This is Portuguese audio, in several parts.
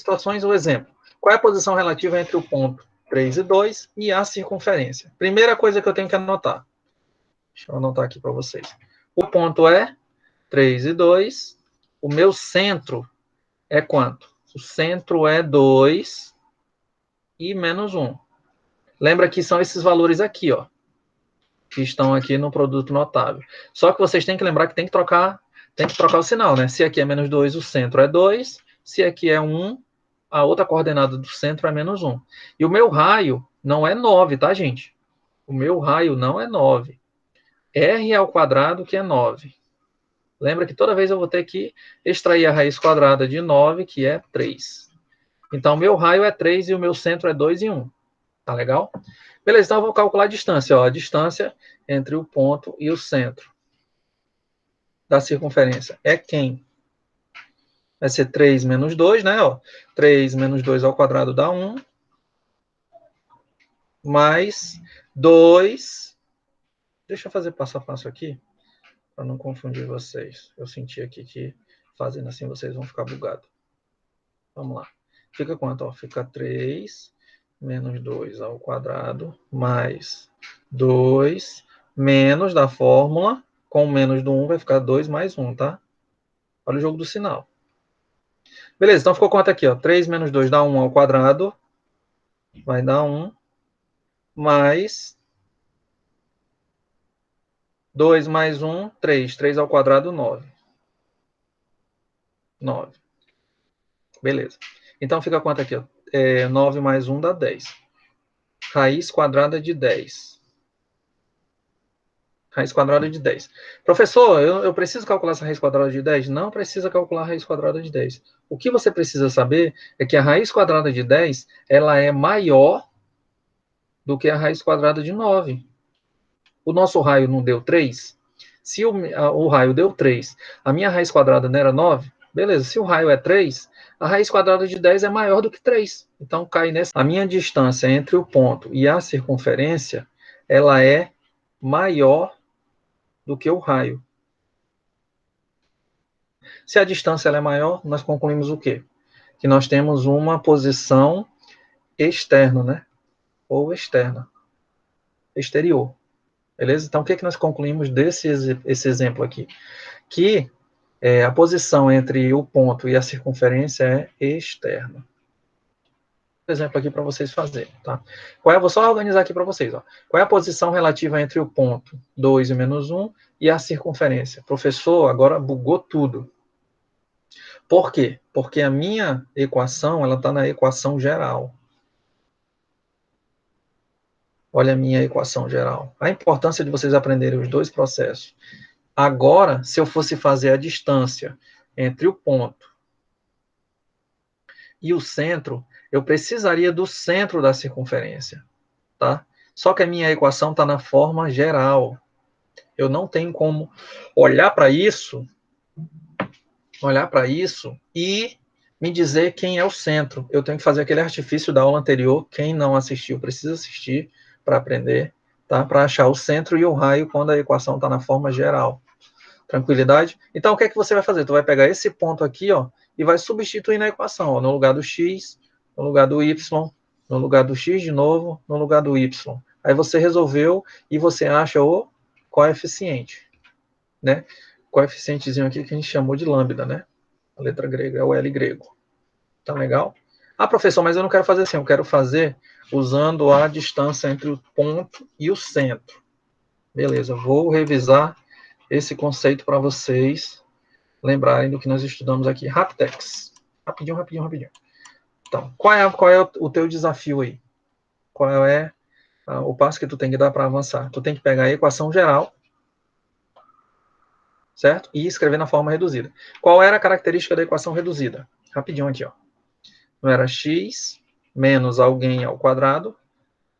situações, o exemplo. Qual é a posição relativa entre o ponto 3 e 2 e a circunferência? Primeira coisa que eu tenho que anotar. Deixa eu anotar aqui para vocês. O ponto é 3 e 2. O meu centro é quanto? O centro é 2 e menos 1. Lembra que são esses valores aqui, ó, que estão aqui no produto notável. Só que vocês têm que lembrar que tem que trocar o sinal, né? Se aqui é menos 2, o centro é 2. Se aqui é 1, a outra coordenada do centro é menos 1. E o meu raio não é 9, tá, gente? O meu raio não é 9. R ao quadrado que é 9. Lembra que toda vez eu vou ter que extrair a raiz quadrada de 9, que é 3. Então, o meu raio é 3 e o meu centro é 2 e 1. Tá legal? Beleza, então eu vou calcular a distância. Ó, a distância entre o ponto e o centro da circunferência é quem? Vai ser 3 menos 2, né? Ó, 3 menos 2 ao quadrado dá 1. Mais 2. Deixa eu fazer passo a passo aqui, para não confundir vocês. Eu senti aqui que fazendo assim vocês vão ficar bugados. Vamos lá. Fica quanto? Ó, fica 3 menos 2 ao quadrado, mais 2, menos da fórmula, com menos do 1 vai ficar 2 mais 1, tá? Olha o jogo do sinal. Beleza, então ficou quanto aqui? Ó? 3 menos 2 dá 1 ao quadrado, vai dar 1, mais 2 mais 1, 3. 3 ao quadrado, 9. 9. Beleza. Então fica quanto aqui? Ó? 9 mais 1 dá 10. Raiz quadrada de 10. Raiz quadrada de 10. Professor, eu preciso calcular essa raiz quadrada de 10? Não precisa calcular a raiz quadrada de 10. O que você precisa saber é que a raiz quadrada de 10 ela é maior do que a raiz quadrada de 9. O nosso raio não deu 3? Se o raio deu 3, a minha raiz quadrada não era 9? Beleza, se o raio é 3, a raiz quadrada de 10 é maior do que 3. Então, cai nessa. A minha distância entre o ponto e a circunferência, ela é maior do que o raio. Se a distância ela é maior, nós concluímos o quê? Que nós temos uma posição externa, né? Ou externa. Exterior. Beleza? Então, o que nós concluímos esse exemplo aqui? Que a posição entre o ponto e a circunferência é externa. Exemplo aqui para vocês fazerem, tá? Vou só organizar aqui para vocês, ó. Qual é a posição relativa entre o ponto 2 e menos 1 e a circunferência? Professor, agora bugou tudo. Por quê? Porque a minha equação, ela está na equação geral. Olha a minha equação geral. A importância de vocês aprenderem os dois processos. Agora, se eu fosse fazer a distância entre o ponto e o centro, eu precisaria do centro da circunferência, tá? Só que a minha equação está na forma geral. Eu não tenho como olhar para isso e me dizer quem é o centro. Eu tenho que fazer aquele artifício da aula anterior. Quem não assistiu, precisa assistir para aprender, tá? Para achar o centro e o raio quando a equação está na forma geral. Tranquilidade? Então, o que é que você vai fazer? Tu vai pegar esse ponto aqui, ó, e vai substituir na equação, ó, no lugar do x, no lugar do y, no lugar do x de novo, no lugar do y. Aí você resolveu e você acha o coeficiente, né? Coeficientezinho aqui que a gente chamou de lambda, né? A letra grega é o L grego. Tá legal? Ah, professor, mas eu não quero fazer assim, eu quero fazer usando a distância entre o ponto e o centro. Beleza, vou revisar esse conceito para vocês lembrarem do que nós estudamos aqui. Raptex. Rapidinho. Então, qual é o teu desafio aí? Qual é o passo que tu tem que dar para avançar? Tu tem que pegar a equação geral, certo? E escrever na forma reduzida. Qual era a característica da equação reduzida? Rapidinho aqui, ó. Não era x menos alguém ao quadrado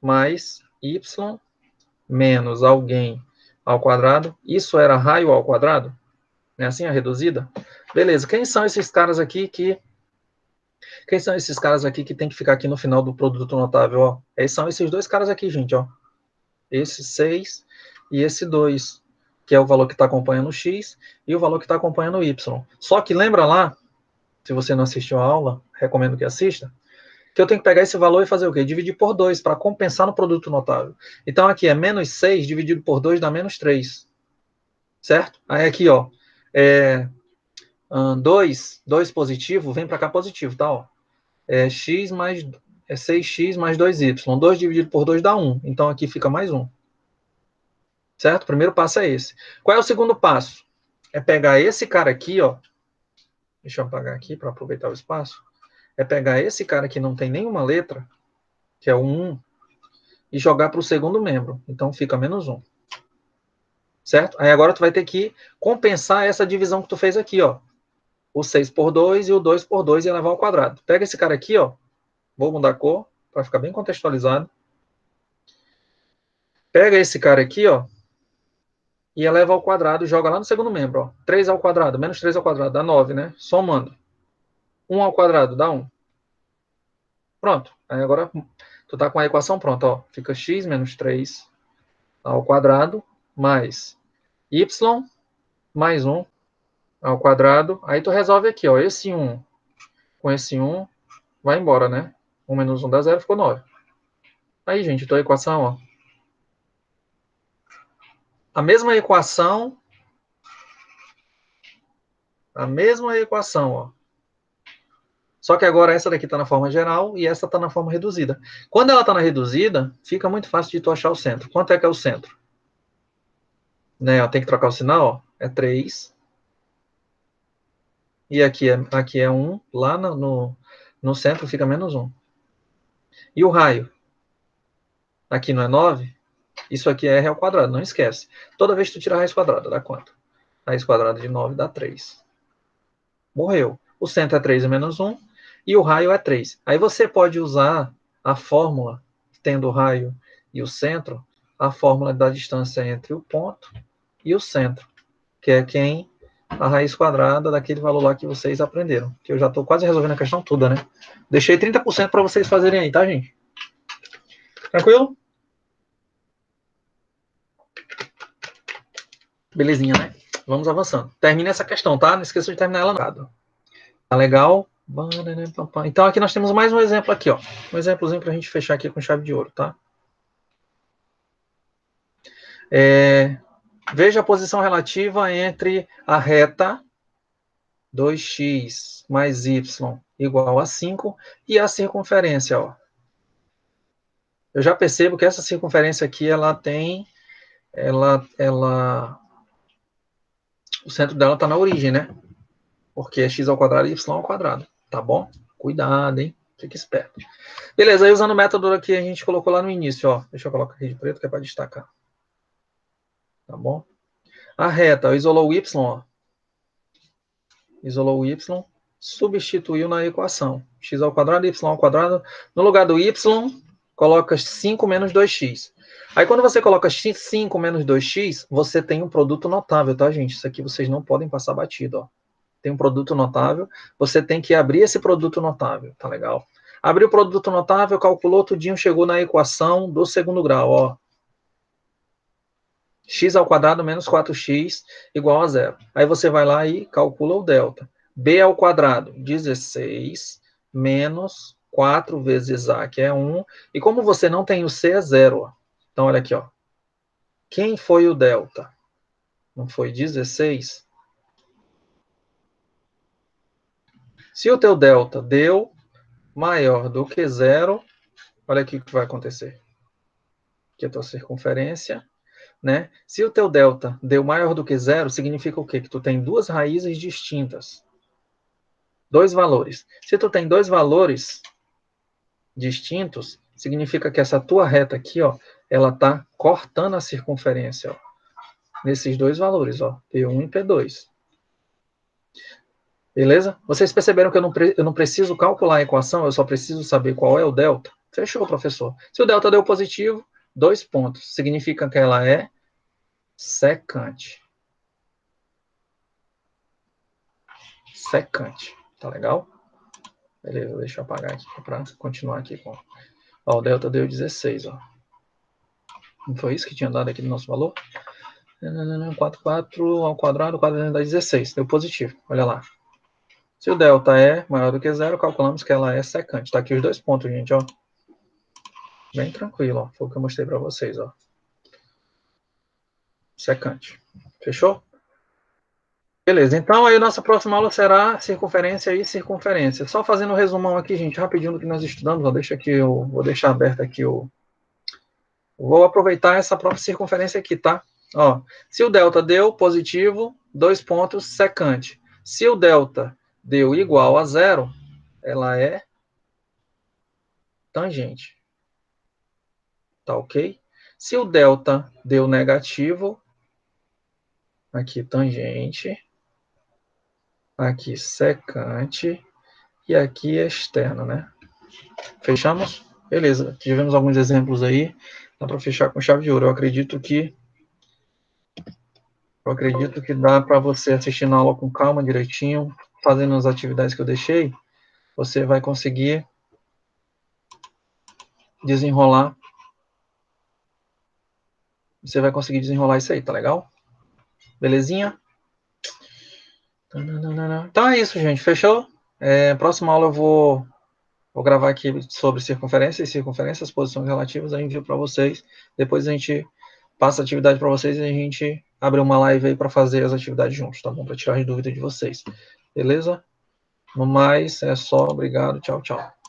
mais y menos alguém ao quadrado. Isso era raio ao quadrado? Não é assim a reduzida? Beleza. Quem são esses caras aqui que tem que ficar aqui no final do produto notável? Ó? São esses dois caras aqui, gente. Ó. Esse 6 e esse 2, que é o valor que está acompanhando o x e o valor que está acompanhando o y. Só que lembra lá, se você não assistiu a aula, recomendo que assista, que eu tenho que pegar esse valor e fazer o quê? Dividir por 2, para compensar no produto notável. Então, aqui é menos 6 dividido por 2 dá menos 3. Certo? Aí aqui, ó, 2 positivo, vem para cá positivo, tá? Ó. X mais 6x mais 2y. 2 dividido por 2 dá 1. Então, aqui fica mais 1. Certo? O primeiro passo é esse. Qual é o segundo passo? É pegar esse cara aqui, ó. Deixa eu apagar aqui para aproveitar o espaço. É pegar esse cara que não tem nenhuma letra, que é o 1, e jogar para o segundo membro. Então, fica menos 1. Certo? Aí agora tu vai ter que compensar essa divisão que tu fez aqui, ó. O 6 por 2 e o 2 por 2 e elevar ao quadrado. Pega esse cara aqui, ó. Vou mudar a cor, para ficar bem contextualizado. Pega esse cara aqui, ó. E eleva ao quadrado e joga lá no segundo membro, ó. 3 ao quadrado, menos 3 ao quadrado, dá 9, né? Somando. 1 ao quadrado, dá 1. Pronto. Aí agora tu tá com a equação pronta, ó. Fica x menos 3 ao quadrado mais y mais 1 ao quadrado. Aí tu resolve aqui, ó. Esse 1 com esse 1 vai embora, né? 1 menos 1 dá 0, ficou 9. Aí, gente, tua equação, ó. A mesma equação, ó. Só que agora essa daqui está na forma geral e essa está na forma reduzida. Quando ela está na reduzida, fica muito fácil de tu achar o centro. Quanto é que é o centro? Né, ó, tem que trocar o sinal, ó. É 3. E aqui é 1. Lá no centro fica menos 1. E o raio? Aqui não é 9? Isso aqui é r ao quadrado, não esquece. Toda vez que tu tira a raiz quadrada, dá quanto? Raiz quadrada de 9 dá 3. Morreu. O centro é 3 menos 1 e o raio é 3. Aí você pode usar a fórmula, tendo o raio e o centro, a fórmula da distância entre o ponto e o centro, que é a raiz quadrada daquele valor lá que vocês aprenderam. Que eu já estou quase resolvendo a questão toda, né? Deixei 30% para vocês fazerem aí, tá, gente? Tranquilo? Belezinha, né? Vamos avançando. Termina essa questão, tá? Não esqueça de terminar ela nada. Tá legal? Então aqui nós temos mais um exemplo aqui, ó. Um exemplozinho para a gente fechar aqui com chave de ouro, tá? Veja a posição relativa entre a reta 2x mais y igual a 5 e a circunferência, ó. Eu já percebo que essa circunferência aqui, o centro dela está na origem, né? Porque é x ao quadrado e y ao quadrado, tá bom? Cuidado, hein? Fique esperto. Beleza, aí usando o método que a gente colocou lá no início, ó. Deixa eu colocar aqui de preto que é para destacar. Tá bom? A reta, isolou o y, ó. Isolou o y, substituiu na equação. X ao quadrado, y ao quadrado. No lugar do y, coloca 5 menos 2x. Aí quando você coloca 5 menos 2x, você tem um produto notável, tá, gente? Isso aqui vocês não podem passar batido, ó. Tem um produto notável, você tem que abrir esse produto notável, tá legal? Abriu o produto notável, calculou tudinho, chegou na equação do segundo grau, ó. X ao quadrado menos 4x igual a 0. Aí você vai lá e calcula o delta. B ao quadrado, 16, menos 4 vezes A, que é 1. E como você não tem o C, é 0. Ó. Então, olha aqui. Ó. Quem foi o delta? Não foi 16? Se o teu delta deu maior do que 0, olha aqui o que vai acontecer. Aqui é a tua circunferência. Né? Se o teu delta deu maior do que 0, significa o quê? Que tu tem duas raízes distintas. Dois valores. Se tu tem dois valores distintos, significa que essa tua reta aqui, ó, ela está cortando a circunferência, ó, nesses dois valores, ó, P1 e P2. Beleza? Vocês perceberam que eu não preciso calcular a equação, eu só preciso saber qual é o delta? Fechou, professor. Se o delta deu positivo, 2 pontos. Significa que ela é secante. Secante. Tá legal? Beleza, deixa eu apagar aqui para continuar aqui com... Ó, o delta deu 16, ó. Não foi isso que tinha dado aqui no nosso valor? 4 ao quadrado, 4 dá 16. Deu positivo. Olha lá. Se o delta é maior do que zero, calculamos que ela é secante. Tá aqui os dois pontos, gente, ó. Bem tranquilo, ó. Foi o que eu mostrei para vocês, ó. Secante. Fechou? Beleza, então aí nossa próxima aula será circunferência e circunferência. Só fazendo um resumão aqui, gente, rapidinho do que nós estudamos, ó, deixa aqui, eu vou deixar aberto aqui o... Vou aproveitar essa própria circunferência aqui, tá? Ó, se o delta deu positivo, 2 pontos, secante. Se o delta deu igual a zero, ela é tangente. Tá ok? Se o delta deu negativo, aqui tangente, aqui secante e aqui externo, né? Fechamos? Beleza. Tivemos alguns exemplos aí. Dá para fechar com chave de ouro. Eu acredito que dá para você assistir na aula com calma, direitinho, fazendo as atividades que eu deixei, você vai conseguir desenrolar. Você vai conseguir desenrolar isso aí, tá legal? Belezinha? Então é isso, gente. Fechou? Próxima aula eu vou gravar aqui sobre circunferência e circunferência, as posições relativas, eu envio para vocês. Depois a gente passa a atividade para vocês e a gente abre uma live aí para fazer as atividades juntos, tá bom? Para tirar as dúvidas de vocês. Beleza? No mais, é só. Obrigado. Tchau, tchau.